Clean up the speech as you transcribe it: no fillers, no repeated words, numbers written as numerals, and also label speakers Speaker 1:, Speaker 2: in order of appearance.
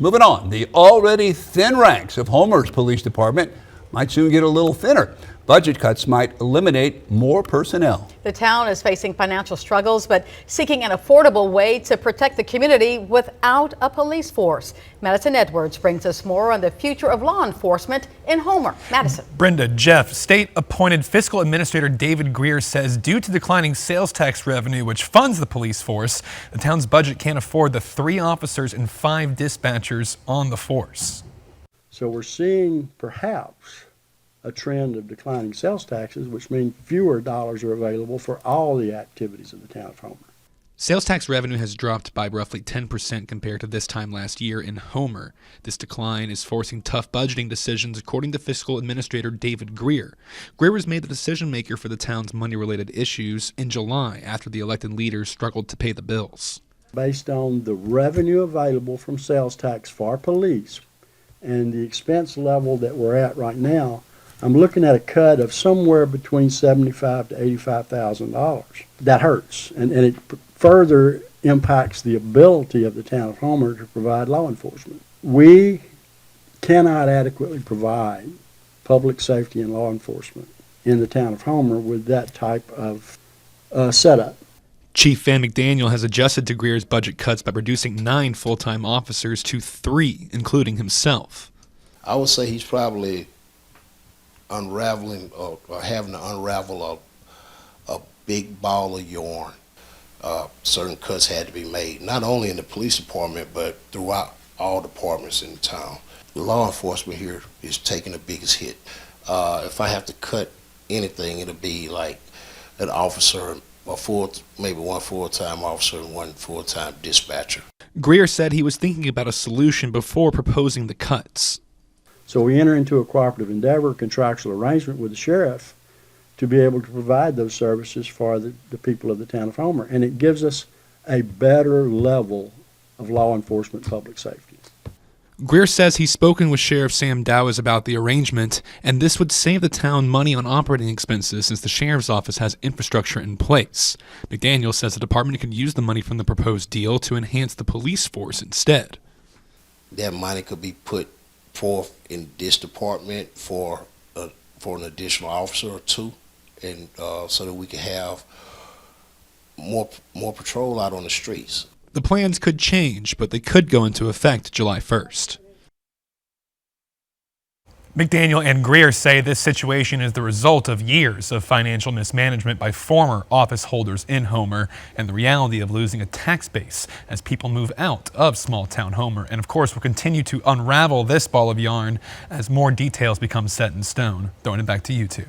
Speaker 1: Moving on, the already thin ranks of Homer's police department might soon get a little thinner. Budget cuts might eliminate more personnel.
Speaker 2: The town is facing financial struggles, but seeking an affordable way to protect the community without a police force. Madison Edwards brings us more on the future of law enforcement in Homer. Madison.
Speaker 3: Brenda, Jeff, state-appointed fiscal administrator David Greer says due to declining sales tax revenue, which funds the police force, the town's budget can't afford the 3 officers and 5 dispatchers on the force.
Speaker 4: So we're seeing perhaps a trend of declining sales taxes, which means fewer dollars are available for all the activities of the town of Homer.
Speaker 5: Sales tax revenue has dropped by roughly 10% compared to this time last year in Homer. This decline is forcing tough budgeting decisions, according to fiscal administrator David Greer. Greer was made the decision maker for the town's money-related issues in July after the elected leaders struggled to pay the bills.
Speaker 4: Based on the revenue available from sales tax for police and the expense level that we're at right now, I'm looking at a cut of somewhere between $75,000 to $85,000. That hurts, and it further impacts the ability of the town of Homer to provide law enforcement. We cannot adequately provide public safety and law enforcement in the town of Homer with that type of setup.
Speaker 5: Chief Van McDaniel has adjusted to Greer's budget cuts by reducing 9 full-time officers to 3, including himself.
Speaker 6: I would say he's probably unraveling or having to unravel a big ball of yarn. Certain cuts had to be made, not only in the police department, but throughout all departments in the town. The law enforcement here is taking the biggest hit. If I have to cut anything, it'll be like an officer, maybe 1 full-time officer and 1 full-time dispatcher.
Speaker 5: Greer said he was thinking about a solution before proposing the cuts.
Speaker 4: So we enter into a cooperative endeavor, contractual arrangement with the sheriff to be able to provide those services for the people of the town of Homer. And it gives us a better level of law enforcement public safety.
Speaker 5: Greer says he's spoken with Sheriff Sam Dowes about the arrangement, and this would save the town money on operating expenses since the sheriff's office has infrastructure in place. McDaniel says the department could use the money from the proposed deal to enhance the police force instead.
Speaker 6: That money could be put forth in this department for an additional officer or 2, and so that we can have more patrol out on the streets.
Speaker 5: The plans could change, but they could go into effect July 1st.
Speaker 3: McDaniel and Greer say this situation is the result of years of financial mismanagement by former office holders in Homer and the reality of losing a tax base as people move out of small-town Homer. And of course, we'll continue to unravel this ball of yarn as more details become set in stone. Throwing it back to you two.